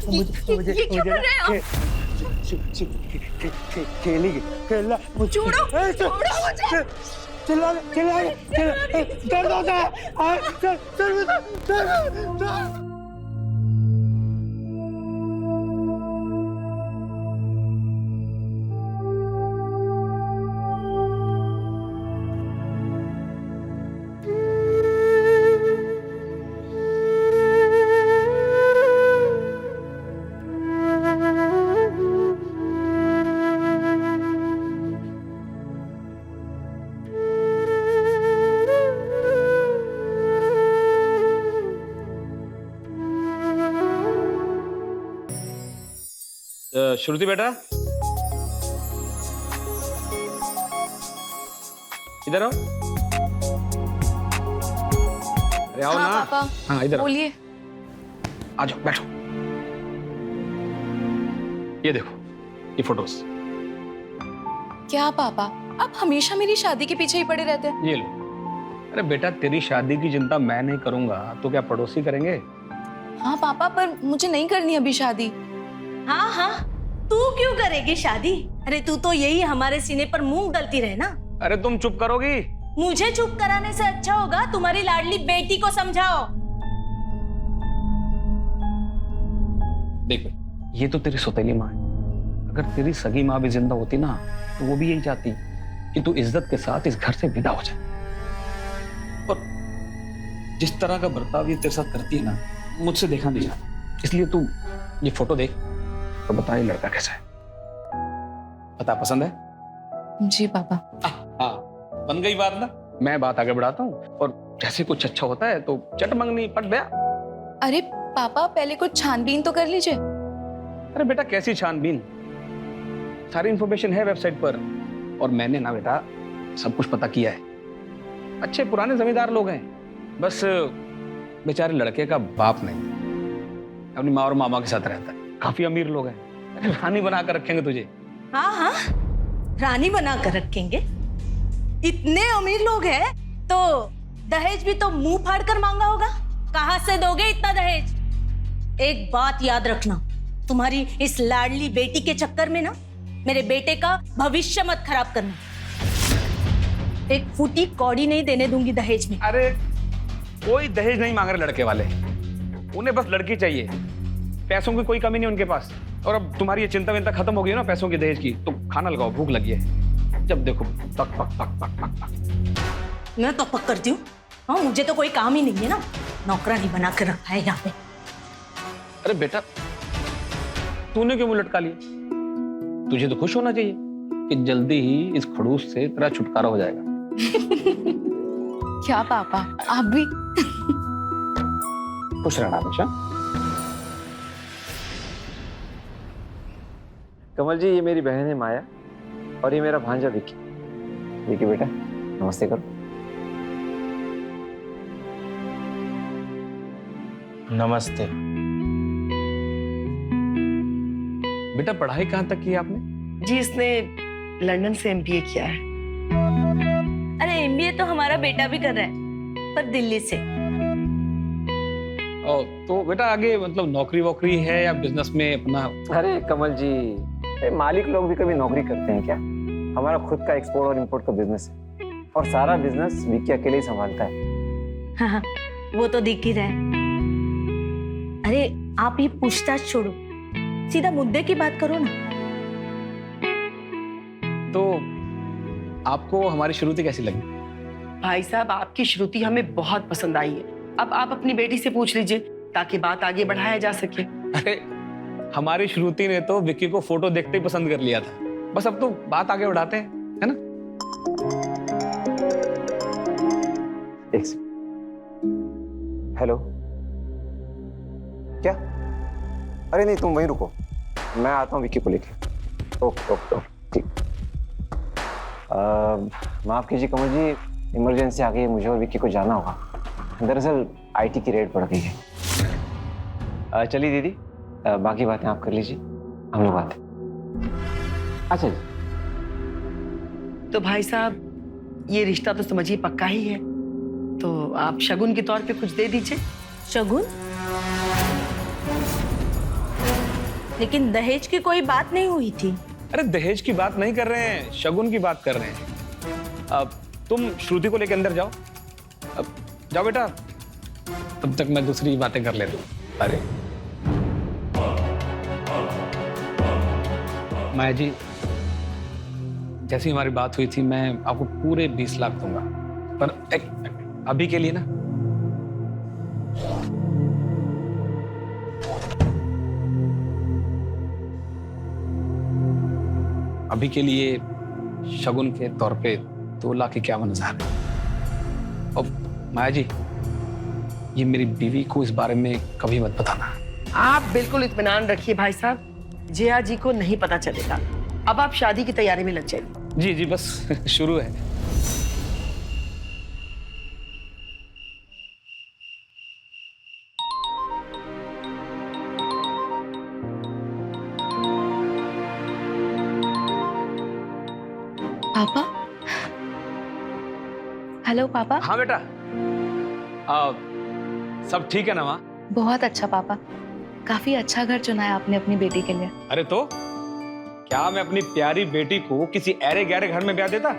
मुझे ये क्यों कर रहे हो? खेलेगी खेलना छोड़ो, छोड़ो मुझे। चिल्ला दर्द होता है दर्द। श्रुति बेटा, इधर आओ। अरे आओ हाँ ना। पापा, हाँ इधर आओ। बोलिए। आ जाओ बैठो। ये देखो ये फोटोज। क्या पापा, आप हमेशा मेरी शादी के पीछे ही पड़े रहते हैं। ये लो। अरे बेटा तेरी शादी की चिंता मैं नहीं करूंगा तो क्या पड़ोसी करेंगे? हाँ पापा, पर मुझे नहीं करनी अभी शादी। हाँ हाँ, तू क्यों करेगी शादी? अरे तू तो यही हमारे सीने पर मूंग दलती रहे ना। अरे तुम चुप करोगी? मुझे चुप कराने से अच्छा होगा तुम्हारी लाडली बेटी को समझाओ। देख भाई, ये तो तेरी सौतेली माँ है। अगर तेरी सगी माँ भी जिंदा होती ना तो वो भी यही चाहती कि तू इज्जत के साथ इस घर से विदा हो जाए। और जिस तरह का बर्ताव ये तेरे साथ करती है ना, मुझसे देखा नहीं जाता। इसलिए तू ये फोटो देख तो बता ये लड़का कैसा है। बता पसंद है? जी पापा। हाँ बन गई बात ना। मैं बात आगे बढ़ाता हूँ और जैसे कुछ अच्छा होता है तो चट मंगनी पट गया। अरे पापा, पहले कुछ छानबीन तो कर लीजिए। अरे बेटा कैसी छानबीन, सारी इंफॉर्मेशन है वेबसाइट पर। और मैंने ना बेटा सब कुछ पता किया है। अच्छे पुराने जमींदार लोग हैं, बस बेचारे लड़के का बाप नहीं, अपनी माँ और मामा के साथ रहता है। काफी अमीर लोग हैं। अरे रानी बना कर रखेंगे तुझे। हाँ हाँ, रानी बना कर रखेंगे। इतने अमीर लोग हैं तो दहेज भी तो मुंह फाड़ कर मांगा होगा। कहाँ से दोगे इतना दहेज? एक बात याद रखना, तुम्हारी इस लाडली बेटी के चक्कर में ना मेरे बेटे का भविष्य मत खराब करना। एक फूटी कौड़ी नहीं देने दूंगी दहेज में। अरे कोई दहेज नहीं मांग रहे लड़के वाले, उन्हें बस लड़की चाहिए। पैसों की कोई कमी नहीं उनके पास। और अब तुम्हारी ये चिंता विंता खत्म हो गई है ना पैसों की दहेज की, तो खाना लगाओ, भूख लगी है। जब देखो पक पक पक पक पक पक। मैं तो पक करती हूँ। हाँ, मुझे तो कोई काम ही नहीं है ना, नौकरानी बना कर रखा है यहाँ पे। अरे बेटा तूने क्यों मुंह लटका लिया? तुझे तो खुश होना चाहिए कि जल्दी ही इस खड़ूस से तेरा छुटकारा हो जाएगा। क्या पापा, आप भी? खुश रहना हमेशा। कमल जी, ये मेरी बहन है माया और ये मेरा भांजा विकी। विकी बेटा नमस्ते करो। नमस्ते। बेटा पढ़ाई कहाँ तक की आपने? जी, इसने लंदन से एमबीए किया है। अरे एमबीए तो हमारा बेटा भी कर रहा है, पर दिल्ली से। ओ, तो बेटा आगे मतलब नौकरी वोकरी है या बिजनेस में अपना? अरे कमल जी, मालिक लोग भी कभी नौकरी करते हैं क्या? हमारा खुद का एक्सपोर्ट और इंपोर्ट का बिजनेस है और सारा बिजनेस विकी अकेले ही संभालता है। हाँ, वो तो दिख ही रहा है। अरे आप ये पूछताछ छोड़ो, सीधा मुद्दे की बात करो ना। तो आपको हमारी श्रुति कैसी लगी? भाई साहब, आपकी श्रुति हमें बहुत पसंद आई है। अब आप अपनी बेटी से पूछ लीजिए ताकि बात आगे बढ़ाया जा सके। अरे हमारी श्रुति ने तो विक्की को फोटो देखते ही पसंद कर लिया था। बस अब तो बात आगे बढ़ाते हैं, है ना? एक सेकंड। हेलो, क्या? अरे नहीं, तुम वहीं रुको, मैं आता हूँ विक्की को लेके। ओके ओके ओके, ठीक। माफ कीजिए कमल जी, इमरजेंसी आ गई है, मुझे और विक्की को जाना होगा। दरअसल आईटी की रेड पड़ गई है। चलिए दीदी, बाकी बातें आप कर लीजिए, हम लोग आते हैं। अच्छा जी। तो भाई साहब, ये रिश्ता तो समझिए पक्का ही है, तो आप शगुन के तौर पे कुछ दे दीजिए। शगुन? लेकिन दहेज की कोई बात नहीं हुई थी। अरे दहेज की बात नहीं कर रहे हैं, शगुन की बात कर रहे हैं। अब तुम श्रुति को लेकर अंदर जाओ। अब जाओ बेटा, तब तक मैं दूसरी बातें कर लेता हूँ। अरे माया जी, जैसी हमारी बात हुई थी, मैं आपको पूरे 20 लाख दूंगा, पर अभी के लिए ना। अभी के लिए शगुन के तौर पे 2,51,000। और माया जी, ये मेरी बीवी को इस बारे में कभी मत बताना। आप बिल्कुल इत्मीनान रखिए भाई साहब, जया जी को नहीं पता चलेगा। अब आप शादी की तैयारी में लग जाइए। जी जी, बस शुरू है। पापा। हेलो पापा। हाँ बेटा, सब ठीक है ना माँ? बहुत अच्छा पापा, काफी अच्छा घर चुना है आपने अपनी बेटी के लिए। अरे तो क्या मैं अपनी प्यारी बेटी को किसी ऐरे गहरे घर में ब्याह देता?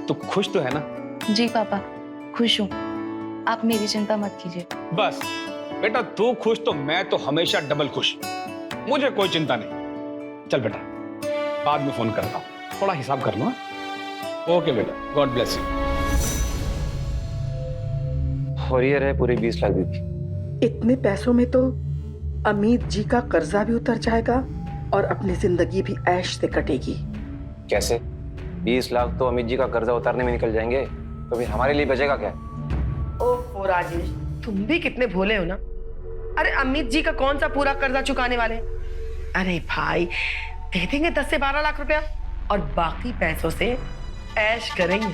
तो खुश तो है ना? जी पापा, खुश हूँ। आप मेरी चिंता मत कीजिए। बस बेटा, तू खुश तो मैं तो हमेशा डबल खुश। मुझे कोई चिंता नहीं। चल बेटा, बाद में फोन करता हूँ, थोड़ा हिसाब कर लो। ओके बेटा, गॉड ब्लेस यू। और ये रहे पूरे 20 लाख दीदी। इतने पैसों में तो अमित जी का कर्जा भी उतर जाएगा और अपनी जिंदगी भी ऐश से कटेगी। कैसे? 20 लाख तो अमित जी का कर्जा उतारने में निकल जाएंगे, तो फिर हमारे लिए बचेगा क्या? ओह राजेश, तुम भी कितने भोले हो ना। अरे अमित जी का कौन सा पूरा कर्जा चुकाने वाले? अरे भाई, दे देंगे 10 से 12 लाख रुपया और बाकी पैसों से ऐश करेंगे।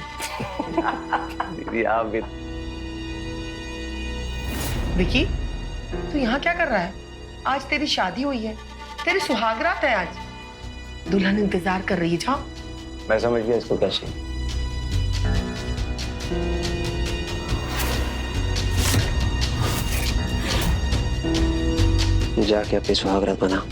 दीदी आप भी। विकी, तू यहाँ क्या कर रहा है? आज तेरी शादी हुई है, तेरी सुहागरात है आज। दुल्हन इंतजार कर रही है। जाओ। मैं समझ गया इसको क्या चाहिए। जाके अपनी सुहागरात बना।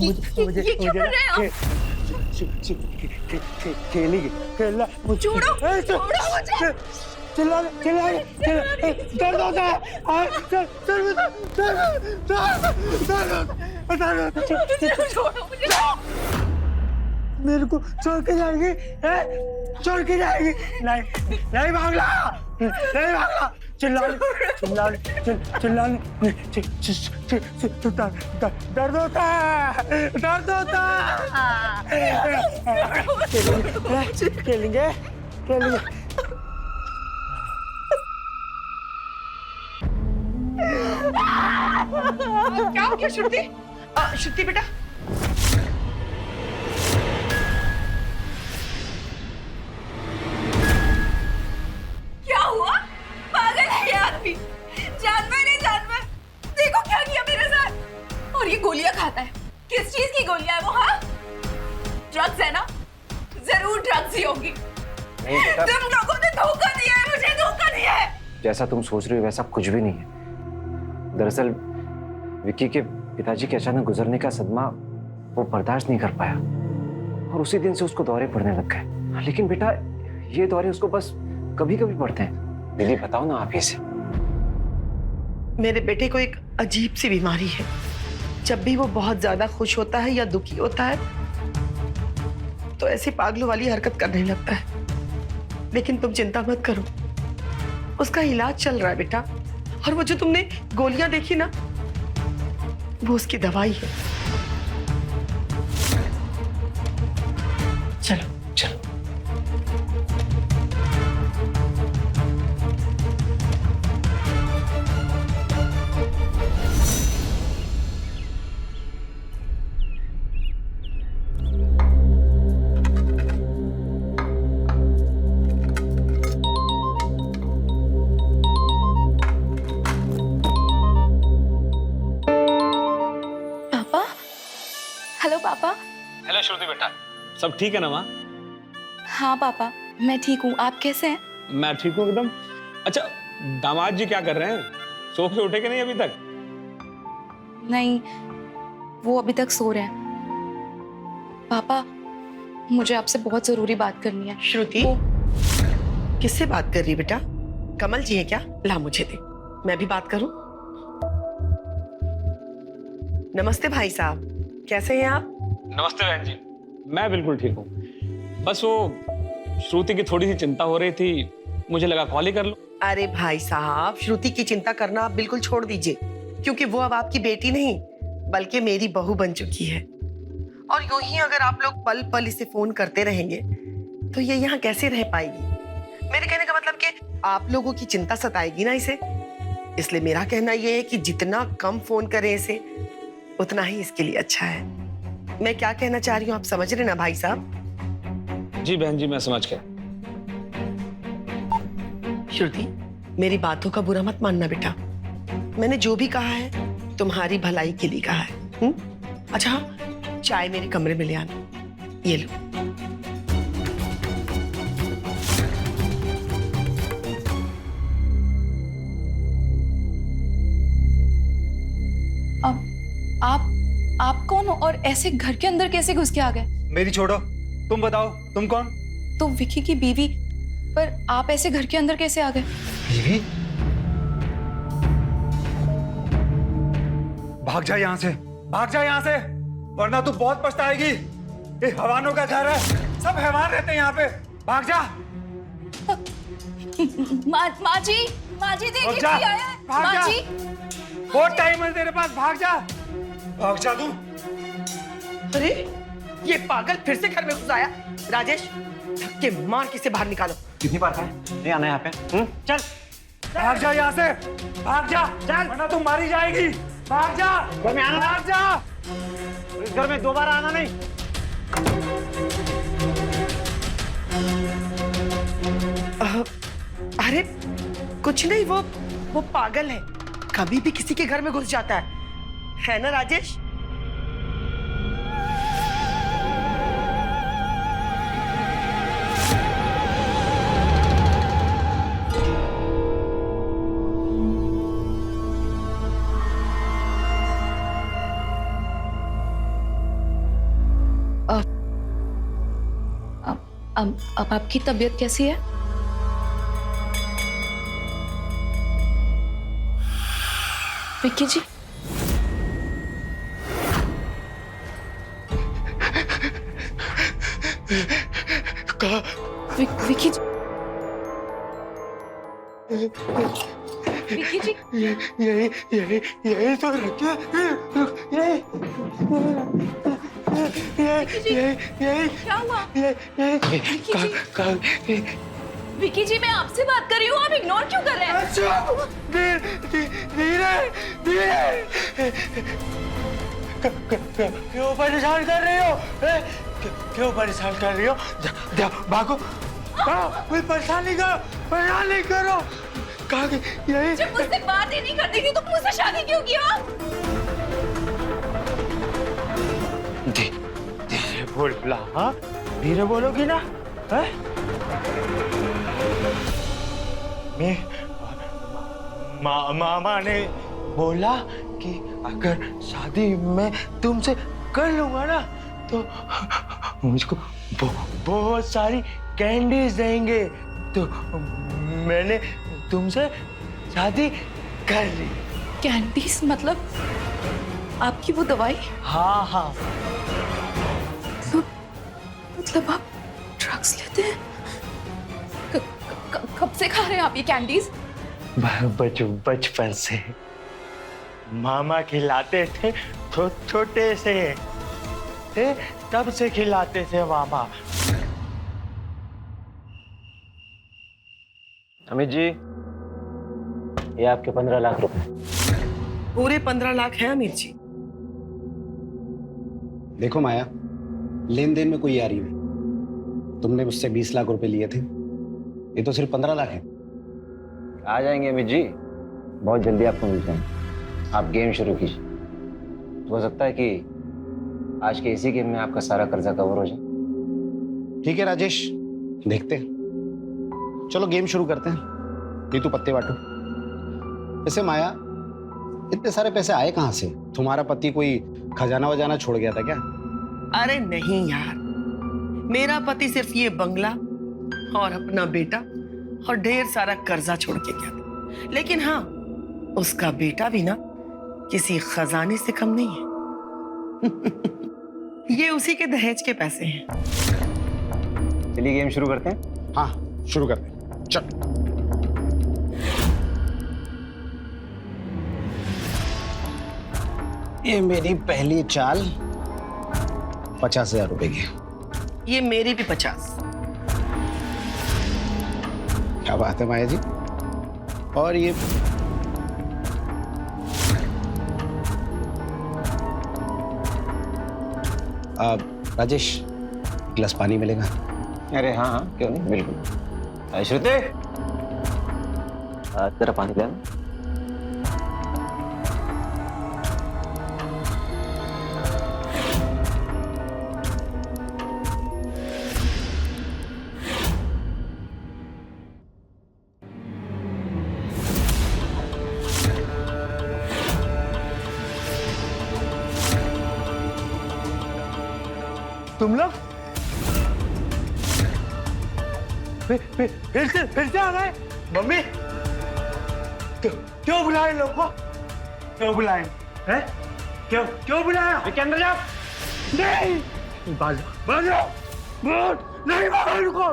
ये क्या कर रहे हो? खेलेगी खेलना। छोड़ो, छोड़ो मुझे। चिल्ला दर्द होता है। छोड़ो मुझे। मेरे को छोड़ के जाएगी? छोड़ के जाएगी? नहीं नहीं भागना, नहीं भागना। चिल्लाने चिल्लाने दर्द होता है, दर्द होता है। खेलेंगे खेलेंगे। क्या हो गया श्रुति? श्रुति बेटा, क्या हुआ? पागल है ये आदमी। जानवर है जानवर। देखो क्या किया मेरे साथ। और ये गोलियां खाता है। किस चीज की गोलियां है वो? हाँ, ड्रग्स है ना? जरूर ड्रग्स ही होगी। नहीं बेटा, तुम लोगों ने धोखा दिया है, मुझे धोखा दिया है। जैसा तुम सोच रही हो वैसा कुछ भी नहीं है। दरअसल विक्की के पिताजी के अचानक गुजरने का सदमा वो बर्दाश्त नहीं कर पाया और उसी दिन से उसको दौरे पड़ने लग गए। लेकिन बेटा, ये दौरे उसको बस कभी कभी पड़ते हैं। दीदी बताओ ना आप ही से। मेरे बेटे को एक अजीब सी बीमारी है। जब भी वो बहुत ज्यादा खुश होता है या दुखी होता है, अब तो ऐसी पागलों वाली हरकत करने लगता है। लेकिन तुम चिंता मत करो, उसका इलाज चल रहा है बेटा। और वो जो तुमने गोलियां देखी ना, वो उसकी दवाई है। चलो चलो। पापा, हेलो पापा। हेलो श्रुति बेटा, सब ठीक है ना माँ? हाँ पापा, मैं ठीक हूँ, आप कैसे हैं? मैं ठीक हूँ एकदम। अच्छा, दामाद जी क्या कर रहे हैं? सो के उठे कि नहीं अभी तक? नहीं, वो अभी तक सो रहे हैं। पापा, मुझे आपसे बहुत जरूरी बात करनी है। श्रुति, किससे बात कर रही बेटा? कमल जी है क्या? ला मुझे दे, मैं भी बात करूं। नमस्ते भाई साहब, कैसे हैं आप? नमस्ते बहन जी, मैं बिल्कुल ठीक हूँ। बस वो श्रुति की थोड़ी सी चिंता हो रही थी, मुझे लगा कॉल ही कर लो। अरे भाई साहब, श्रुति की चिंता करना आप बिल्कुल छोड़ दीजिए, क्योंकि वो अब आपकी बेटी नहीं बल्कि मेरी बहू बन चुकी है। और यूं ही अगर आप लोग पल पल इसे फोन करते रहेंगे तो ये यहाँ कैसे रह पाएगी? मेरे कहने का मतलब कि आप लोगों की चिंता सताएगी ना इसे। इसलिए मेरा कहना यह है कि जितना कम फोन करें इसे, उतना ही इसके लिए अच्छा है। मैं क्या कहना चाह रही हूँ आप समझ रहे ना भाई साहब? जी बहन जी, मैं समझ गया। श्रुति, मेरी बातों का बुरा मत मानना बेटा। मैंने जो भी कहा है तुम्हारी भलाई के लिए कहा है। अच्छा हाँ, चाय मेरे कमरे में ले आना। ये लो। आप कौन हो और ऐसे घर के अंदर कैसे घुस के आ गए? मेरी छोड़ो, तुम बताओ तुम कौन? तो विकी की बीवी, पर आप ऐसे घर के अंदर कैसे आ गए? बीवी? भाग जा यहाँ से, भाग जा यहाँ से, वरना तू बहुत पछताएगी। ये हैवानों का घर है, सब हैवान रहते हैं यहाँ पे। भाग जा। माँ जी देखिए भाग जा, कोई आया है। भाग माँ जा। जी, बहुत टाइम है तेरे पास, भाग जा, भाग जा तू। अरे ये पागल फिर से घर में घुस आया। राजेश, धक्के मार के इसे बाहर निकालो। कितनी बार कहा नहीं आना यहाँ पे? चल, भाग जा यहाँ से, भाग जा, चल, वरना तू मारी जाएगी। भाग जा, घर में आना, भाग जा। इस घर में दोबारा आना नहीं। अरे कुछ नहीं, वो पागल है, कभी भी किसी के घर में घुस जाता है ना राजेश? अब आपकी तबीयत कैसी है? विक्की जी, विक्की जी, विक्की जी, यही तो रखे, यही क्या हुआ? यही। विक्की जी, मैं आपसे बात कर रही हूँ, आप इग्नोर क्यों कर रहे हैं? धीरे, क्यों परेशान कर रही हो? क्यों परेशान कर रही हो? जाओ, भागो, कोई परेशान नहीं करो। कहा कि यही जब मुझसे बात ही नहीं करती थी तो मुझसे शादी क्यों किया? धीरे बोल, हाँ, धीरे बोलोगी ना? मामा ने बोला कि अगर शादी मैं तुमसे कर लूंगा ना तो मुझको बहुत सारी कैंडीज देंगे, तो मैंने तुमसे शादी कर ली। कैंडीज मतलब आपकी वो दवाई? हाँ, मतलब आप ड्रग्स लेते हैं? कब से खा रहे हैं आप ये कैंडीज? बचपन से मामा खिलाते थे, छोटे से थे तब से खिलाते थे मामा। अमित जी, ये आपके 15 लाख रुपए। पूरे 15 लाख है अमीर जी। देखो माया, लेन देन में कोई यारी नहीं। तुमने मुझसे 20 लाख रुपए लिए थे, ये तो सिर्फ 15 लाख है। आ जाएंगे अमित जी, बहुत जल्दी आपको मिल जाएंगे। आप गेम शुरू कीजिए। हो सकता है कि आज के इसी गेम में आपका सारा कर्जा कवर हो जाए। ठीक है राजेश, देखते हैं। चलो गेम शुरू करते हैं। नीतू पत्ते बांटो। वैसे माया, इतने सारे पैसे आए कहाँ से? तुम्हारा पति कोई खजाना वजाना छोड़ गया था क्या? अरे नहीं यार, मेरा पति सिर्फ ये बंगला और अपना बेटा और ढेर सारा कर्जा छोड़ के गया था। लेकिन हाँ, उसका बेटा भी ना किसी खजाने से कम नहीं है। ये उसी के दहेज के पैसे हैं। चलिए गेम शुरू करते हैं। हाँ शुरू करते हैं, चल। ये मेरी पहली चाल 50,000 रुपए की। ये मेरी भी 50। क्या बात है माया जी। और ये राजेश, गिलास पानी मिलेगा? अरे हाँ हाँ, क्यों नहीं, बिल्कुल। श्रुति, तेरा पानी ले आना। तुम लोग फिर से आ गए? मम्मी, क्यों बुलाए लोग को? क्यों बुलाए हैं? क्यों बुलाया? के अंदर जाओ। नहीं, बाजो नहीं, बाबा रुको।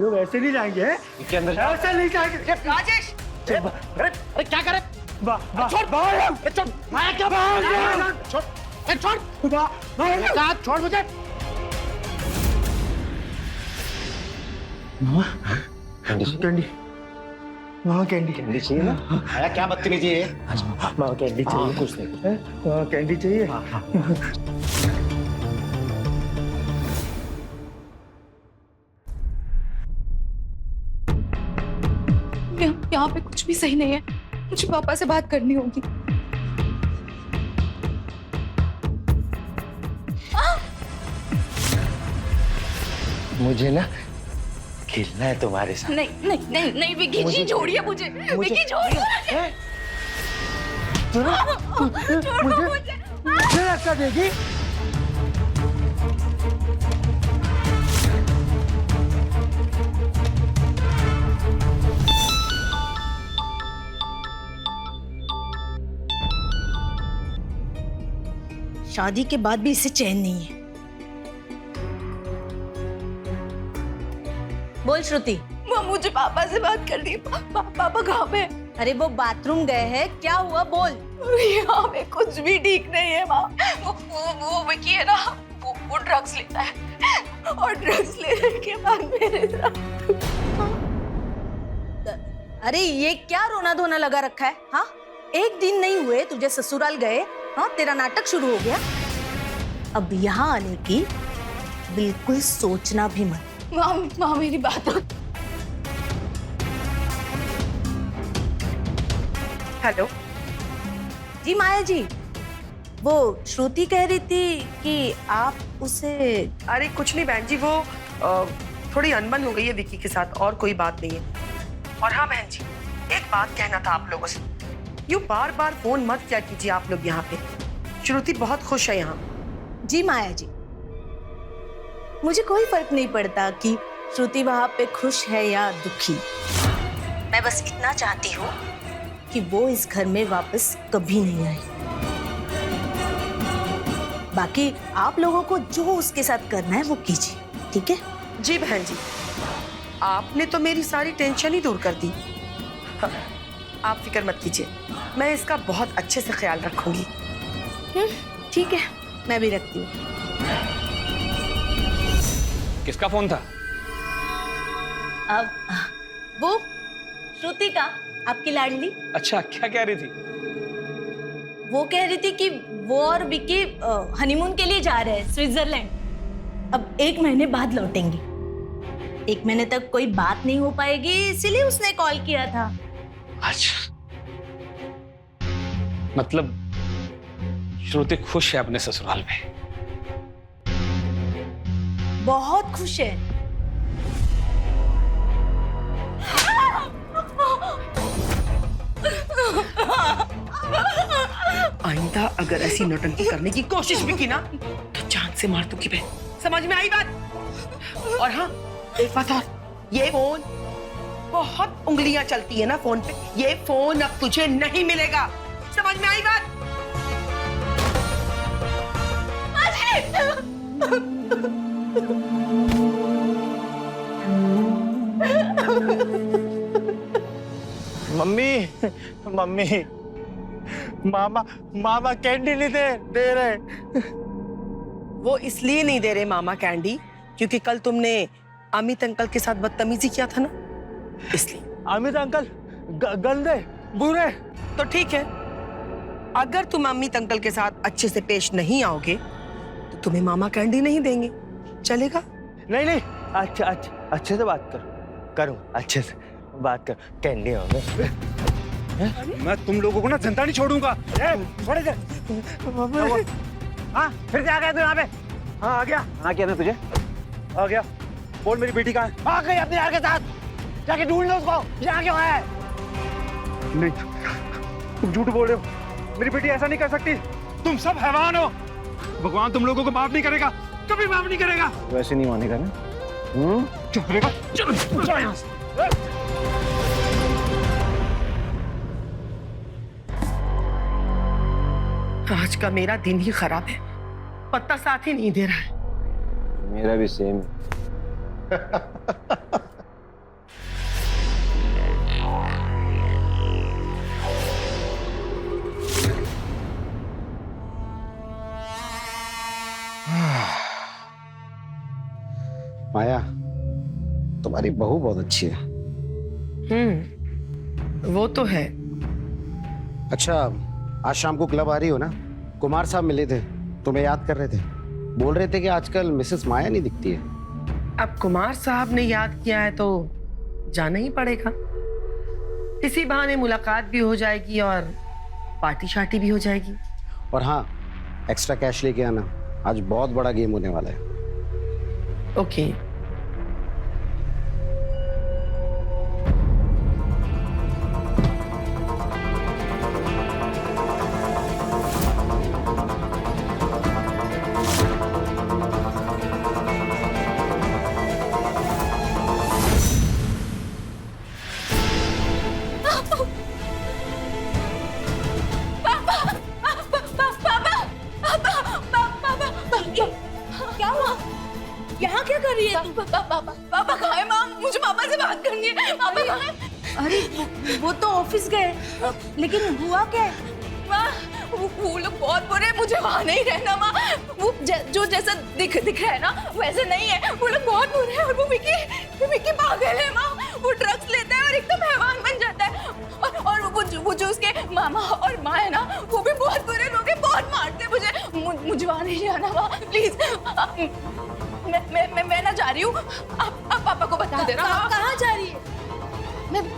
लोग ऐसे नहीं जाएंगे हैं? के अंदर जाओ। ऐसे नहीं जाएंगे। राजेश, अरे क्या करे? छोड़ मुझे। कैंडी, मामा कैंडी। कैंडी चाहिए ना? आया क्या बदतमीजी है? मामा कैंडी चाहिए। कुछ नहीं। कैंडी चाहिए। यहाँ पे कुछ भी सही नहीं है। मुझे पापा से बात करनी होगी। मुझे ना खेलना है तुम्हारे साथ। नहीं नहीं नहीं नहीं विकी जी, छोड़िए मुझे। विकी छोड़िए मुझे धक्का देगी? शादी के बाद भी इसे चैन नहीं है। बोल श्रुति। माँ, मुझे पापा से बात करनी है। पापा कहाँ पे? अरे वो बाथरूम गए हैं, क्या हुआ बोल। यहाँ पे कुछ भी ठीक नहीं है माँ। वो विकी है ना, वो ड्रग्स लेता है और ड्रग्स लेने के बाद मेरे साथ। अरे ये क्या रोना धोना लगा रखा है? हाँ, एक दिन नहीं हुए तुझे ससुराल गए, हाँ तेरा नाटक शुरू हो गया। अब यहाँ आने की बिल्कुल सोचना भी मत। माँ मेरी बात। हेलो जी माया जी, वो श्रुति कह रही थी कि आप उसे। अरे कुछ नहीं बहन जी, वो थोड़ी अनबन हो गई है विकी के साथ, और कोई बात नहीं है। और हाँ बहन जी, एक बात कहना था आप लोगों से। यूं बार बार फोन मत किया कीजिए आप लोग यहाँ पे। श्रुति बहुत खुश है यहाँ। जी माया जी, मुझे कोई फर्क नहीं पड़ता कि श्रुति वहां पे खुश है या दुखी। मैं बस इतना चाहती हूँ कि वो इस घर में वापस कभी नहीं आए। बाकी आप लोगों को जो उसके साथ करना है वो कीजिए। ठीक है? जी बहन जी, आपने तो मेरी सारी टेंशन ही दूर कर दी। हाँ, आप फिक्र मत कीजिए, मैं इसका बहुत अच्छे से ख्याल रखूंगी। ठीक है, मैं भी रखती हूँ। किसका फोन था? अब वो श्रुति का, आपकी लाडली। अच्छा, क्या कह रही थी? वो कह रही थी कि वो और विकी हनीमून के लिए जा रहे हैं स्विट्जरलैंड। अब 1 महीने बाद लौटेंगे। 1 महीने तक कोई बात नहीं हो पाएगी, इसीलिए उसने कॉल किया था। अच्छा, मतलब श्रुति खुश है अपने ससुराल में? बहुत खुश है। आइंदा अगर ऐसी नौटंकी करने की कोशिश भी की ना तो जान से मार दूंगी बहन, समझ में आई बात? और हाँ, एक बात और, ये फोन, बहुत उंगलियां चलती है ना फोन पे, ये फोन अब तुझे नहीं मिलेगा, समझ में आई बात? मम्मी, मम्मी, मामा, मामा कैंडी नहीं दे रहे। वो इसलिए नहीं दे रहे मामा कैंडी क्योंकि कल तुमने अमित अंकल के साथ बदतमीजी किया था ना, इसलिए। अमित अंकल गंदे, बुरे। तो ठीक है, अगर तुम अमित अंकल के साथ अच्छे से पेश नहीं आओगे तो तुम्हें मामा कैंडी नहीं देंगे, चलेगा? नहीं नहीं, अच्छा अच्छा, अच्छे से बात करूँ, अच्छे से बात कर, कैंडी हो गए। मैं तुम लोगों को ना जनता नहीं छोड़ूंगा। थोड़े से। हाँ, फिर से आ गया तू यहाँ पे? हाँ, आ गया। हाँ, क्या ना तुझे? आ गया। बोल मेरी बेटी कहाँ है? आ गई अपने यार के साथ। जाके ढूंढ लो उसको। यहाँ क्यों है? नहीं, तुम झूठ बोल रहे हो। मेरी बेटी ऐसा नहीं कर सकती। तुम सब हैवान हो। भगवान तुम लोगों को माफ नहीं करेगा, कभी माफ नहीं करेगा। वैसे नहीं मानेगा ना? चुप रहेगा? चलो यहाँ से। आज का मेरा दिन ही खराब है, पत्ता साथ ही नहीं दे रहा है। मेरा भी सेम। माया, तुम्हारी बहू बहुत अच्छी है। वो तो है। अच्छा, आज शाम को क्लब आ रही हो ना? कुमार साहब मिले थे, तुम्हें याद कर रहे थे। बोल रहे थे कि आजकल मिसेस माया नहीं दिखती है। अब कुमार साहब ने याद किया है तो जाना ही पड़ेगा। इसी बहाने मुलाकात भी हो जाएगी और पार्टी शार्टी भी हो जाएगी। और हाँ, एक्स्ट्रा कैश लेके आना, आज बहुत बड़ा गेम होने वाला है। ओके। क्या हुआ? यहाँ क्या कर रही है तू? पापा कहाँ है? माँ, मुझे पापा से बात करनी है। पापा कहाँ है? अरे वो तो ऑफिस गए, लेकिन हुआ क्या है? माँ, वो लोग बहुत बुरे हैं, मुझे वहाँ नहीं रहना माँ। वो जो जैसा दिख रहा है ना वैसे नहीं है, वो लोग बहुत बुरे हैं। और वो विकी पागल है माँ, वो ड्रग्स लेता है और एकदम हैवान बन जाता है। और वो जो उसके मामा और माँ है ना, वो भी बहुत बुरे लोग हैं, बहुत मारते हैं मुझे वहाँ नहीं जाना माँ, प्लीज। मैं ना जा रही हूँ, आप पापा को बता देना। कहाँ जा रही है?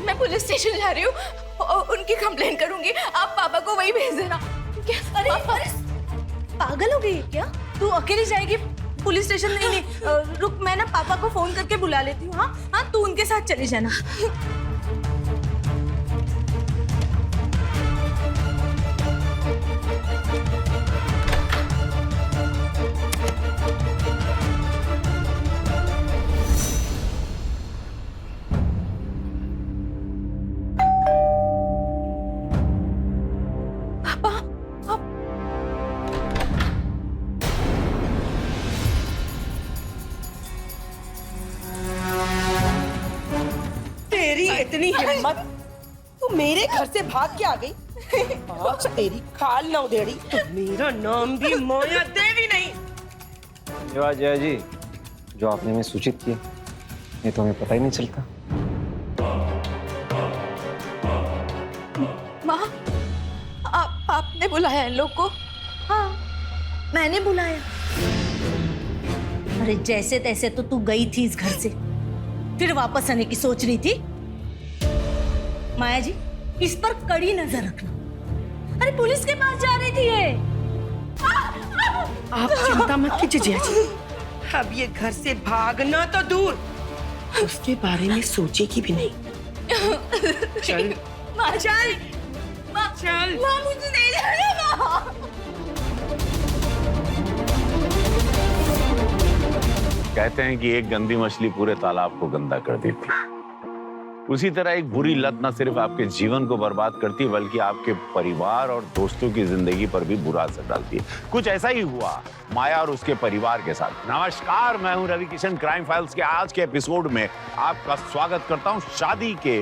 मैं पुलिस स्टेशन जा रही हूँ, उनकी कंप्लेंट करूंगी, आप पापा को वही भेज देना। अरे पागल हो गई है क्या? तू अकेली जाएगी पुलिस स्टेशन? नहीं, रुक, मैं ना पापा को फोन करके बुला लेती हूँ। हाँ हाँ, तू उनके साथ चली जाना। इतनी हिम्मत, तू मेरे घर से भाग के आ गई। आज तेरी खाल ना उधेड़ी तो मेरा नाम भी माया देवी नहीं। धन्यवाद जया जी, जो आपने हमें सूचित किया, ये तो हमें पता ही नहीं चलता। माँ, आपने बुलाया इन लोग को? हाँ, मैंने बुलाया। अरे जैसे तैसे तो तू गई थी इस घर से, फिर वापस आने की सोच रही थी। माया जी, इस पर कड़ी नजर रखना। अरे पुलिस के पास जा रही थी ये। आप चिंता मत कीजिए जया जी, अब ये घर से भागना तो दूर, उसके बारे में सोचेगी भी नहीं। चल माँ चल, माँ चल। माँ मुझे नहीं जाना माँ। कहते हैं कि एक गंदी मछली पूरे तालाब को गंदा कर देती है। उसी तरह एक बुरी लत न सिर्फ आपके जीवन को बर्बाद करती है, बल्कि आपके परिवार और दोस्तों की जिंदगी पर भी बुरा असर डालती है। कुछ ऐसा ही हुआ माया और उसके परिवार के साथ। नमस्कार, मैं हूं रवि किशन। क्राइम फाइल्स के आज के एपिसोड में आपका स्वागत करता हूं। शादी के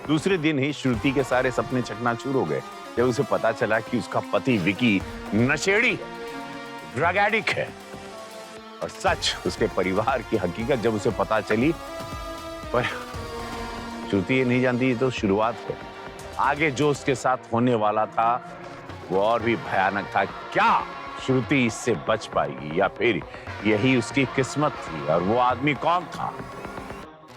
दूसरे दिन ही श्रुति के सारे सपने चकनाचूर हो गए जब उसे पता चला कि उसका पति विकी नशेड़ी, ड्रग एडिक्ट है। और सच, उसके परिवार की हकीकत जब उसे पता चली, पर श्रुति ये नहीं जानती, तो शुरुआत है। आगे जो उसके साथ होने वाला था वो और भी भयानक था। क्या श्रुति इससे बच पाएगी या फिर यही उसकी किस्मत थी? और वो आदमी कौन था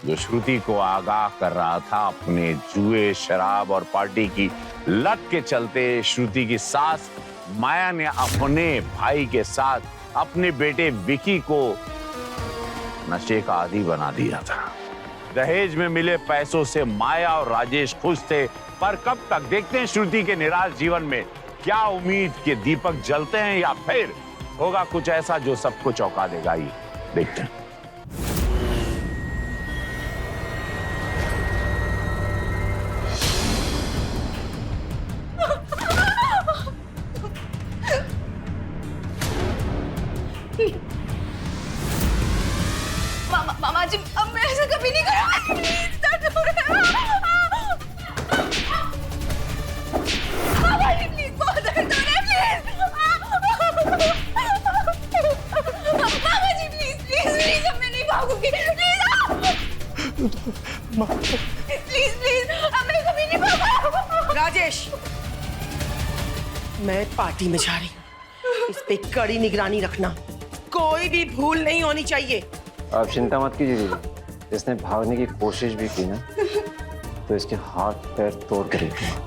जो श्रुति को आगाह कर रहा था अपने जुए, शराब और पार्टी की लत के चलते? श्रुति की सास माया ने अपने भाई के साथ अपने बेटे विकी को नशे का आदी बना दिया था। दहेज में मिले पैसों से माया और राजेश खुश थे, पर कब तक? देखते हैं श्रुति के निराश जीवन में क्या उम्मीद के दीपक जलते हैं या फिर होगा कुछ ऐसा जो सबको चौंका देगा। ये देखते हैं। मामा जी, अब मैं ऐसा कभी नहीं करूँगा। प्लीज दर्द हो रहा है। मामा जी प्लीज, बहुत दर्द हो रहा है, प्लीज। मामा जी प्लीज प्लीज प्लीज, अब मैं नहीं भागूंगी। प्लीज प्लीज, अब मैं कभी नहीं भागूंगा। राजेश, मैं पार्टी में जा रही हूँ, इस पे कड़ी निगरानी रखना, कोई भी भूल नहीं होनी चाहिए। आप चिंता मत कीजिए दीदी, इसने भागने की कोशिश भी की ना तो इसके हाथ पैर तोड़ के रखेंगे।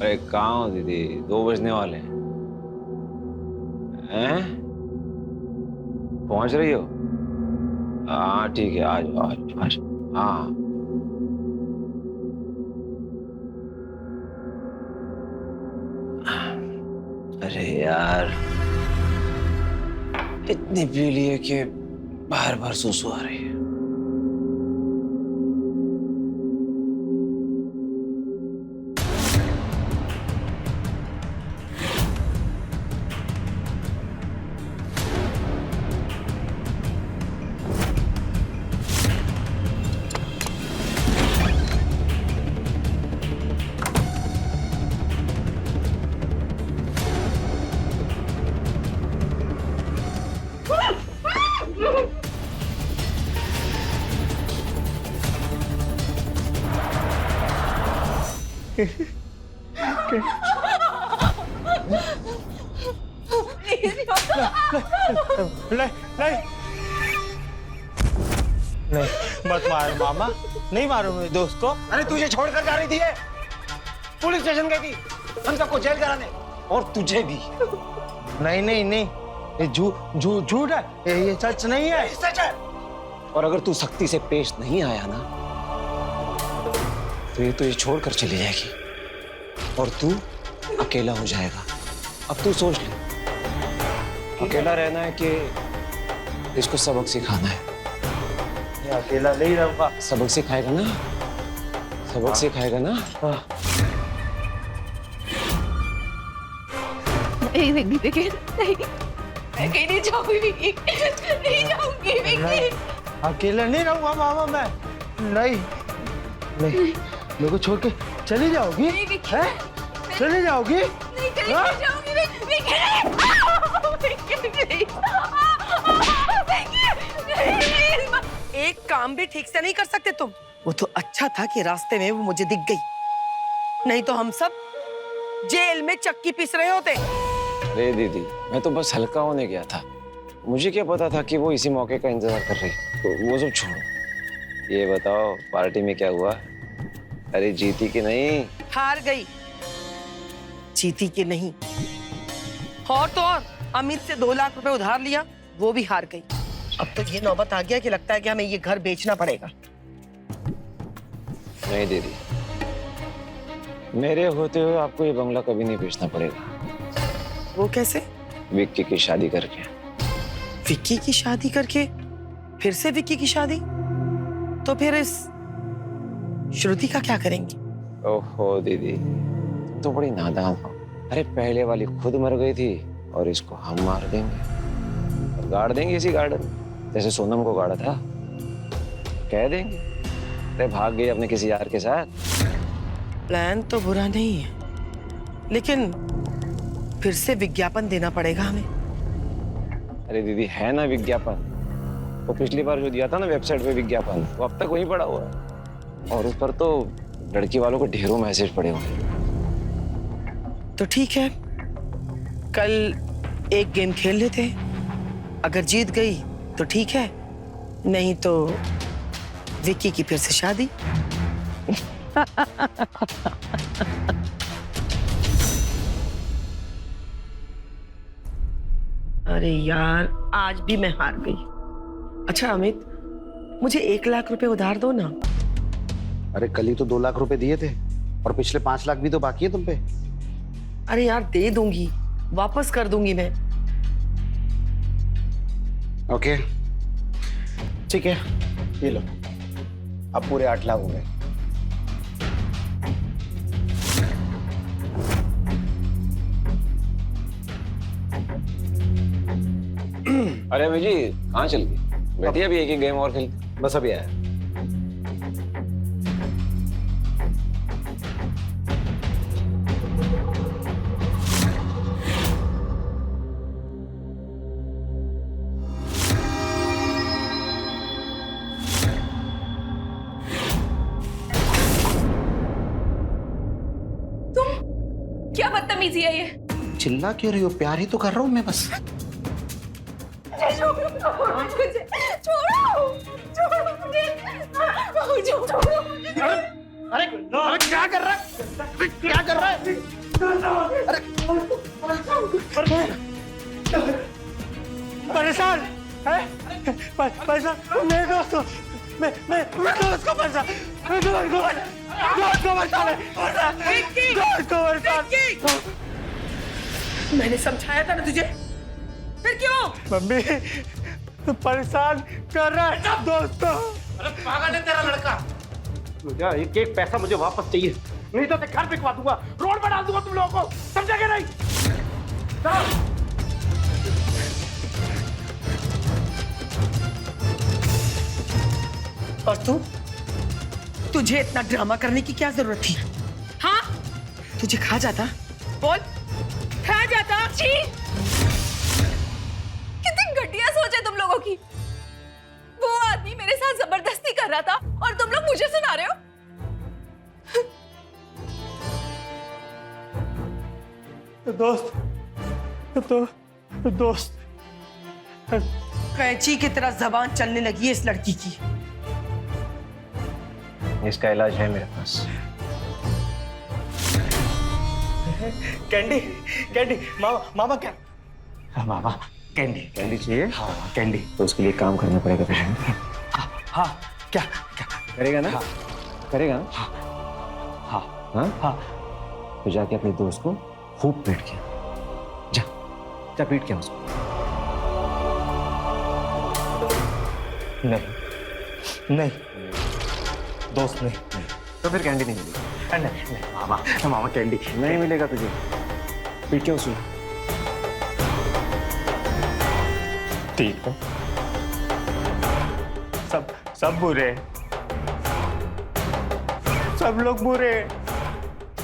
अरे कहाँ हो दीदी, 2 बजने वाले हैं। पहुंच रही हो? हाँ ठीक है, आ जाओ आ जाओ आ जाओ। हाँ अरे यार, इतनी पी ली है कि बार बार सुसु आ रही है। नहीं मत मारो मामा, नहीं मारो मेरे दोस्त को। अरे तुझे छोड़कर जा रही थी ये, पुलिस स्टेशन गई थी हम सबको जेल कराने, और तुझे भी। नहीं नहीं नहीं, ये झूठ है, ये सच नहीं है। सच है। और अगर तू सख्ती से पेश नहीं आया ना तो ये तुझे छोड़कर चली जाएगी और तू अकेला हो जाएगा। अब तू सोच ले, अकेला रहना है कि इसको सबक सिखाना है? ये अकेला नहीं रहूंगा। सबक सिखाएगा ना, सबक सिखाएगा ना। नहीं नहीं विकी, नहीं मैं कहीं नहीं जाऊंगी विकी, नहीं जाऊंगी विकी। अकेला नहीं रहूंगा मामा मैं। नहीं नहीं, मेरे को छोड़ के चली जाओगी? नहीं विकी, हैं? चली जाओगी? नहीं कहीं नहीं जाऊंगी विकी, एक काम भी ठीक से नहीं कर सकते तुम? वो तो अच्छा था कि रास्ते में वो मुझे दिख गई, नहीं तो हम सब जेल में चक्की पीस रहे होते। अरे दीदी, मैं तो बस हल्का होने गया था, मुझे क्या पता था कि वो इसी मौके का इंतजार कर रही। तो वो सब छोड़ो, ये बताओ पार्टी में क्या हुआ? अरे जीती कि नहीं? हार गई। जीती कि नहीं? और तो और अमित से 2 लाख रुपए उधार लिया, वो भी हार गई। अब तो ये नौबत आ गया कि लगता है कि हमें ये घर बेचना पड़ेगा। नहीं दीदी, मेरे होते हुए आपको ये बंगला कभी नहीं बेचना पड़ेगा। वो कैसे? विक्की की शादी करके। विक्की की शादी करके? फिर से विक्की की शादी? तो फिर इस श्रुति का क्या करेंगे? ओहो दीदी, तो बड़ी नादान हो। अरे पहले वाली खुद मर गई थी और इसको हम मार देंगे और गाड़ देंगे इसी गार्डन, जैसे सोनम को गाड़ा था। कह देंगे अरे भाग गई अपने किसी यार के साथ। प्लान तो बुरा नहीं है, लेकिन फिर से विज्ञापन देना पड़ेगा हमें। अरे दीदी है ना विज्ञापन, वो पिछली बार जो दिया था ना वेबसाइट पे विज्ञापन, वो अब तक वहीं पड़ा हुआ है और उस पर तो लड़की वालों को ढेरों मैसेज पड़े हुए। तो ठीक है, कल एक गेम खेल लेते हैं, अगर जीत गई तो ठीक है, नहीं तो विक्की की फिर से शादी। अरे यार, आज भी मैं हार गई। अच्छा अमित, मुझे 1 लाख रुपए उधार दो ना। अरे कल ही तो 2 लाख रुपए दिए थे और पिछले 5 लाख भी तो बाकी है तुम पे। अरे यार दे दूंगी, वापस कर दूंगी मैं। ओके ठीक है, ये लो, अब पूरे 8 लाख हो गए। अरे अमित जी कहाँ चल गई? बैठिए, अभी एक ही गेम और खेलते। बस अभी आया। क्या बदतमीजी है ये? चिल्ला क्यों रही हो? प्यार ही तो कर रहा हूँ मैं बस। छोड़ो मुझे, छोड़ो मुझे, छोड़ो मुझे। अरे क्या कर रहा है? क्या कर रहा है? अरे परेशान है? परेशान मेरे दोस्त को, मैं दोस्त को परेशान, मैं दोस्त को परेशान है, दोस्त को परेशान है, दोस्त को परेशान। मैंने समझाया था ना तुझे, फिर क्यों? मम्मी तू परेशान कर रहा है दोस्तों। अरे पागल है तेरा लड़का। मुझे एक एक पैसा मुझे वापस चाहिए, नहीं तो मैं घर बिकवा दूंगा, रोड पर डाल दूंगा तुम लोगों को, समझा क्या नहीं? चलो। और तुझे इतना ड्रामा करने की क्या जरूरत थी? हाँ, तुझे खा जाता, बोल, खा जाता। छी! कितनी घटिया सोच है तुम लोगों की। वो आदमी मेरे साथ जबरदस्ती कर रहा था और तुम लोग मुझे सुना रहे हो। दोस्त कैंची की तरह जबान चलने लगी है इस लड़की की। इसका इलाज है मेरे पास। कैंडी मामा क्या? हाँ, मामा कैंडी चाहिए? हाँ कैंडी। तो उसके लिए काम करना पड़ेगा तुझे। हाँ क्या क्या करेगा ना? हाँ। करेगा ना? हाँ हाँ हाँ। तो जाके अपने दोस्त को खूब पीट के जा, जा पीट के उसको। नहीं दोस्त नहीं। तो फिर कैंडी नहीं मिलेगी। नहीं मामा कैंडी नहीं मिलेगा तुझे, पीट के उसको। ठीक है, सब बुरे, सब लोग बुरे,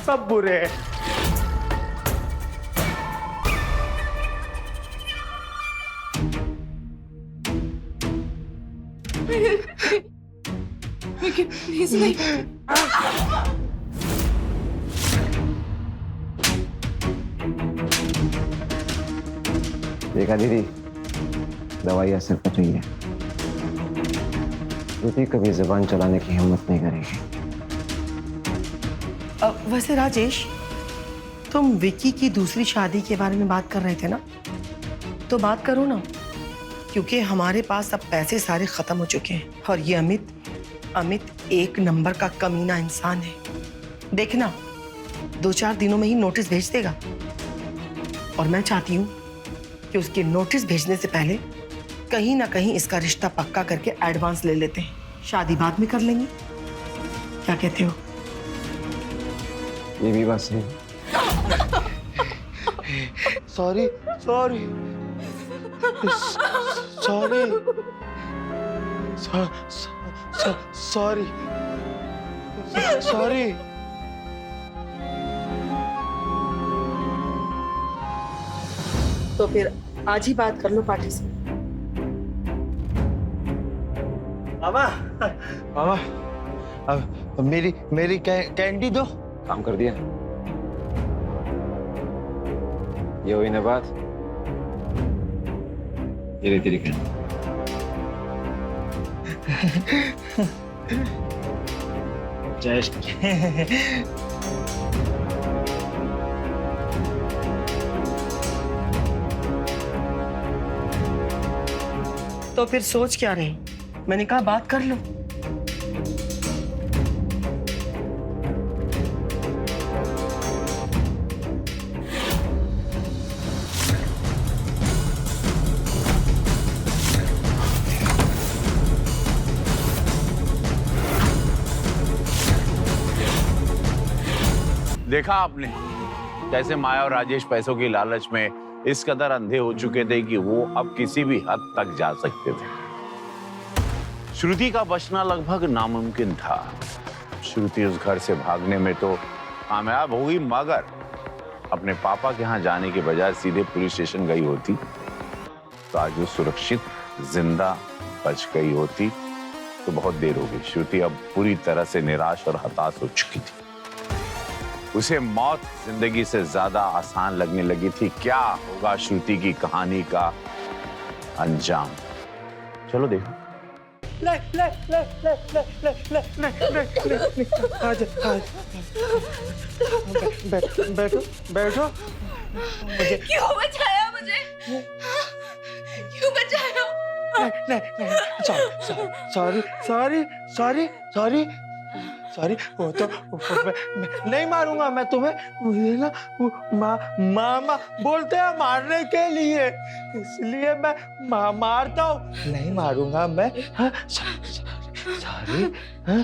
सब बुरे। प्लीज नहीं। देखा दीदी, दवाई असर कर रही है। श्रुति कभी जुबान चलाने की हिम्मत नहीं करेगी। वैसे राजेश, तुम विकी की दूसरी शादी के बारे में बात कर रहे थे ना, तो बात करो ना, क्योंकि हमारे पास अब पैसे सारे खत्म हो चुके हैं और ये अमित एक नंबर का कमीना इंसान है। देखना 2-4 दिनों में ही नोटिस भेज देगा और मैं चाहती हूँ कि उसके नोटिस भेजने से पहले कहीं ना कहीं इसका रिश्ता पक्का करके एडवांस ले लेते हैं। शादी बाद में कर लेंगे, क्या कहते हो? ये भी बात सही। Sorry sorry sorry sorry sorry. तो फिर आज ही बात कर लो पार्टी से। मामा मामा अब मेरी कैंडी दो। काम कर दिया, ये हुई ना बात। ये ले तेरी कैंडी। जय श्री। तो फिर सोच क्या रहे? मैंने कहा बात कर लो। देखा आपने कैसे माया और राजेश पैसों की लालच में इस कदर अंधे हो चुके थे कि वो अब किसी भी हद तक जा सकते थे। श्रुति का बचना लगभग नामुमकिन था। श्रुति उस घर से भागने में तो कामयाब हो गई, मगर अपने पापा के यहाँ जाने के बजाय सीधे पुलिस स्टेशन गई होती तो आज वो सुरक्षित जिंदा बच गई होती। तो बहुत देर हो गई। श्रुति अब पूरी तरह से निराश और हताश हो चुकी थी। उसे मौत जिंदगी से ज्यादा आसान लगने लगी थी। क्या होगा श्रुति की कहानी का अंजाम? चलो देखो। बैठो। क्यों बचाया मुझे? क्यों बचाया? नहीं, सॉरी सॉरी, वो तो मैं नहीं मारूंगा मैं तुम्हें। मुझे ना वो मामा बोलते हैं मारने के लिए, इसलिए मैं मारता हूँ। नहीं मारूंगा मैं। हाँ, सॉरी। हाँ,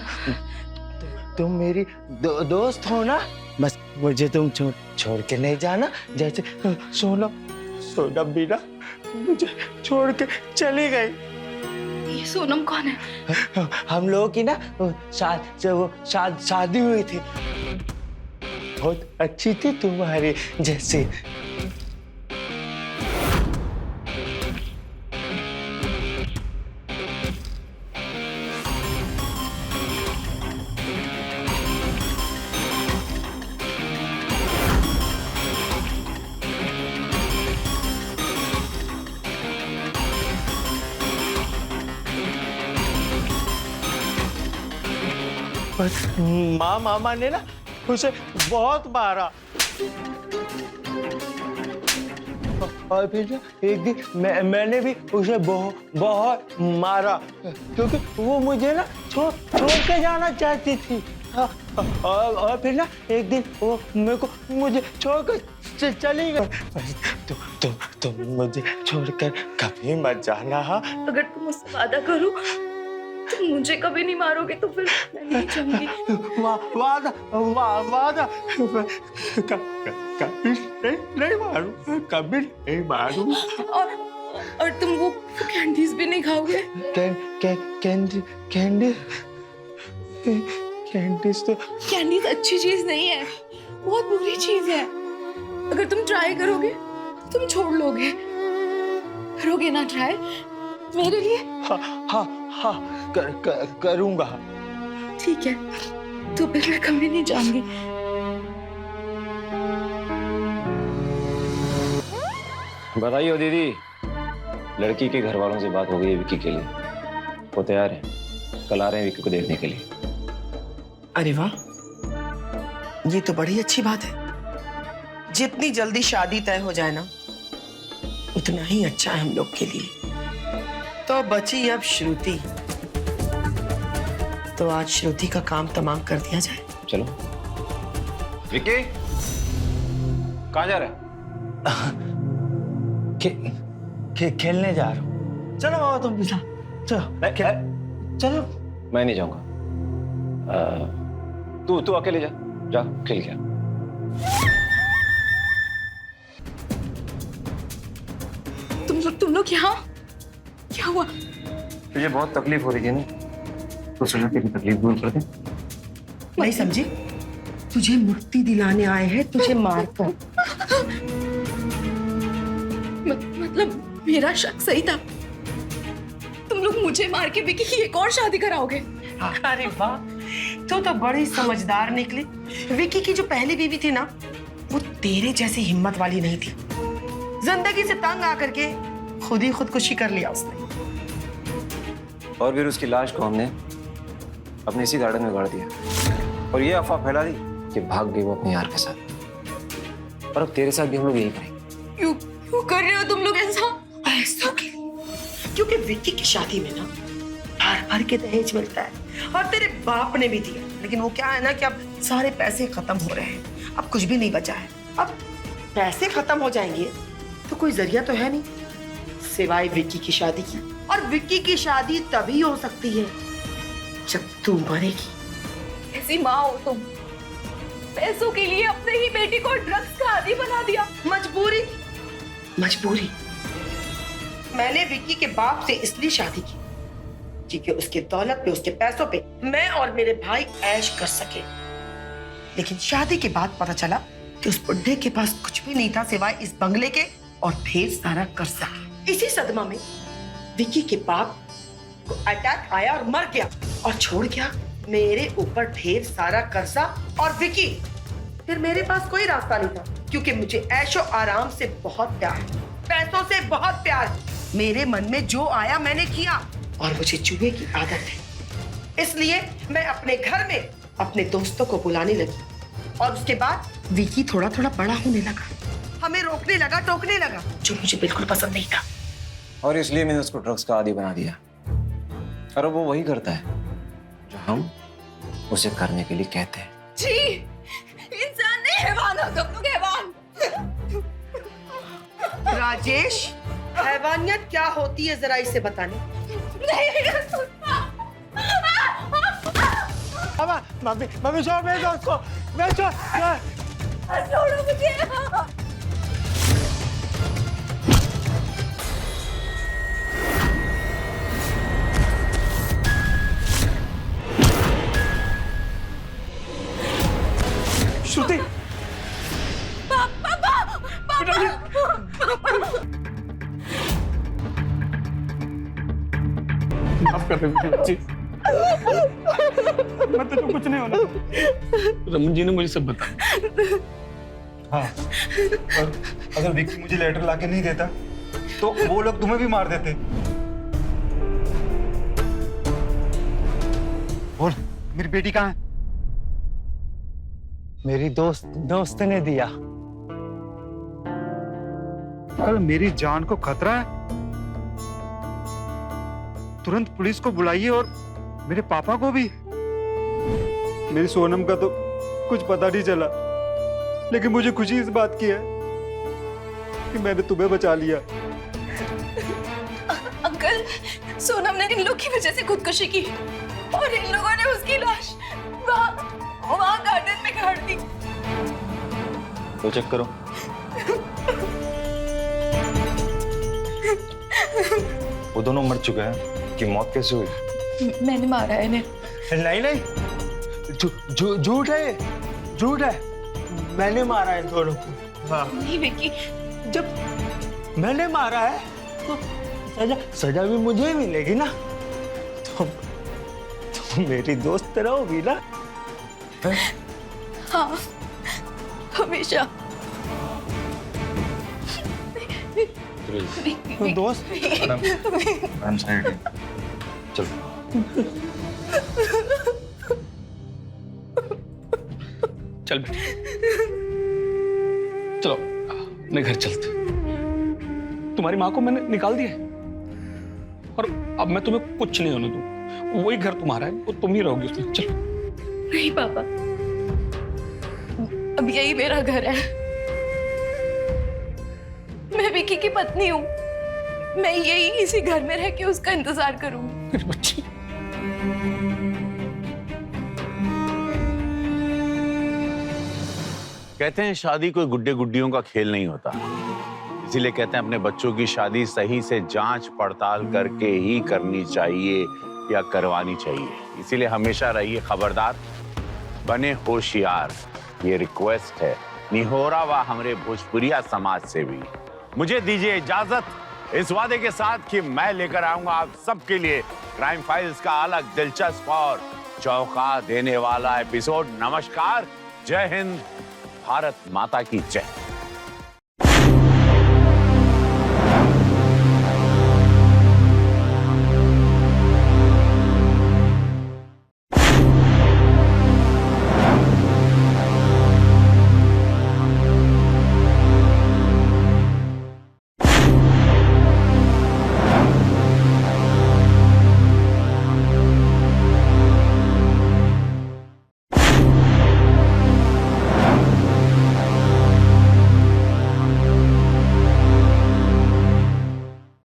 तुम मेरी दोस्त हो ना, बस मुझे तुम छोड़ के नहीं जाना। जैसे सोनम भी ना मुझे छोड़ के चली गई। ये सोनम कौन है? हम लोगों की ना शादी हुई थी, बहुत अच्छी थी तुम्हारी जैसी। मामा ने ना उसे बहुत मारा, और फिर ना एक दिन मैंने भी उसे बहुत मारा, क्योंकि वो मुझे ना छोड़ के जाना चाहती थी। और फिर ना एक दिन वो मुझे छोड़कर चली गई। तुम मुझे छोड़कर कभी मत जाना। हाँ, अगर तुम मुझसे वादा करो तुम मुझे कभी नहीं मारोगे तो फिर मैं नहीं जाऊंगी। वादा कभी नहीं मारूंगा, कभी नहीं मारूंगा। और तुम वो कैंडीज भी नहीं खाओगे? कैंडीज अच्छी चीज नहीं है, बहुत बुरी चीज है। अगर तुम ट्राई करोगे तुम छोड़ लोगे। करोगे ना ट्राई मेरे लिए? हाँ, करूंगा। ठीक है, तो फिर मैं कभी नहीं जाऊंगी। बताइए दीदी, लड़की के घर वालों से बात हो गई है विक्की के लिए? वो तैयार है, कल आ रहे हैं विक्की को देखने के लिए। अरे वाह, ये तो बड़ी अच्छी बात है। जितनी जल्दी शादी तय हो जाए ना उतना ही अच्छा है हम लोग के लिए। तो बची अब श्रुति, तो आज श्रुति का काम तमाम कर दिया जाए। चलो। विक्की कहाँ जा रहा है? खेलने जा रहा हूँ। चलो बाबा तुम भी चलो। चलो। मैं नहीं जाऊंगा। तू अकेले जा खेल गया। तुम लोग यहाँ? क्या हुआ? तुझे बहुत तकलीफ हो रही है ना, तो सोचा तेरी तकलीफ दूर कर दे। नहीं समझी? तुझे मुक्ति दिलाने आए हैं, तुझे मारकर। मतलब मेरा शक सही था? तुम लोग मुझे मार के विकी की एक और शादी कराओगे? अरे वाह, तो बड़ी समझदार निकली। विकी की जो पहली बीवी थी ना, वो तेरे जैसी हिम्मत वाली नहीं थी। जिंदगी से तंग आकर के खुद ही खुदकुशी कर लिया उसने। और फिर उसकी लाश को हमने अपने इसी गार्डन में गाड़ दिया, और ये अफवाह फैला दी कि भाग गई वो अपने यार के साथ। और अब तेरे साथ भी हम लोग यही करेंगे। क्यों कर रहे हो तुम लोग ऐसा? क्योंकि विक्की की शादी में ना भर के दहेज मिलता है, और तेरे बाप ने भी दिया। लेकिन वो क्या है ना कि अब सारे पैसे खत्म हो रहे हैं, अब कुछ भी नहीं बचा है। अब पैसे खत्म हो जाएंगे तो कोई जरिया तो है नहीं सिवाय विक्की की शादी की। और विक्की की शादी तभी हो सकती है जब तू मरेगी। ऐसी माँ हो तुम, पैसों के लिए अपने ही बेटी को ड्रग्स का आदी बना दिया। मजबूरी। मैंने विक्की के बाप से इसलिए शादी की क्योंकि उसके दौलत पे, उसके पैसों पे मैं और मेरे भाई ऐश कर सके। लेकिन शादी के बाद पता चला कि उस बुढ़े के पास कुछ भी नहीं था सिवाय इस बंगले के, और ढेर सारा कर्जा। इसी सदमा में विक्की के बाप को अटैक आया और मर गया, और छोड़ गया मेरे ऊपर ढेर सारा कर्जा और विक्की। फिर मेरे पास कोई रास्ता नहीं था, क्योंकि मुझे ऐशो आराम से बहुत प्यार है, पैसों से बहुत प्यार है। मेरे मन में जो आया मैंने किया, और मुझे जुए की आदत है। इसलिए मैं अपने घर में अपने दोस्तों को बुलाने लगी, और उसके बाद विक्की थोड़ा थोड़ा बड़ा होने लगा, हमें रोकने लगा, टोकने लगा, जो मुझे बिल्कुल पसंद नहीं था। और इसलिए मैंने उसको ड्रग्स का आदी बना दिया। और अब वो वही करता है जो हम उसे करने के लिए कहते हैं। जी, इंसान नहीं, हैवान हो तुम लोग, हैवान। राजेश, हैवानियत क्या होती है जरा इसे बताने। मामा, मम्मी छोड़ मेरे दोस्त को, मैं छोड़। छोड़ो मुझे। श्रुति, माफ कर दे मुझे। मैं तो कुछ नहीं होना। रमन जी ने मुझे सब बताया। हाँ, और अगर विक्की मुझे लेटर लाके नहीं देता तो वो लोग तुम्हें भी मार देते। बोल, मेरी बेटी कहाँ है? मेरी दोस्त ने दिया। अगर मेरी जान को खतरा है, तुरंत पुलिस को बुलाइए और मेरे पापा को भी। मेरी सोनम का तो कुछ पता नहीं चला, लेकिन मुझे खुशी इस बात की है कि मैंने तुम्हें बचा लिया। अंकल, सोनम ने इन लोग की वजह से खुदकुशी की और इन लोगों ने उसकी लाश वहाँ गार्डन में गाड़ दी। तो चेक करो। वो दोनों मर चुके हैं कि मौत कैसे हुई? मैंने मारा है इन्हें। नहीं, झूठ है, झूठ है। मैंने मारा है दोनों को। हाँ, नहीं विक्की, जब मैंने मारा है तो सजा भी मुझे ही मिलेगी ना। तो मेरी दोस्त रहोगी ना? हाँ, हमेशा। दोस्त, मैडम साइड है। चलो। चल बेटी, चलो अपने घर चलते। तुम्हारी माँ को मैंने निकाल दिया है और अब मैं तुम्हें कुछ नहीं होने दूँ। वही घर तुम्हारा है, वो तुम ही रहोगी उसमें। चलो। नहीं पापा, अब यही मेरा घर है। मैं विक्की की पत्नी हूँ। मैं यही इसी घर में रह के उसका इंतजार करूंगी। मेरी बच्ची। कहते हैं शादी कोई गुड्डे गुड्डियों का खेल नहीं होता, इसीलिए कहते हैं अपने बच्चों की शादी सही से जांच पड़ताल करके ही करनी चाहिए या करवानी चाहिए। इसीलिए हमेशा रहिए खबरदार, बने होशियार। ये रिक्वेस्ट है निहोरा व हमरे भोजपुरिया समाज से भी। मुझे दीजिए इजाजत इस वादे के साथ कि मैं लेकर आऊंगा आप सबके लिए क्राइम फाइल्स का अलग दिलचस्प और चौंका देने वाला एपिसोड। नमस्कार, जय हिंद, भारत माता की जय।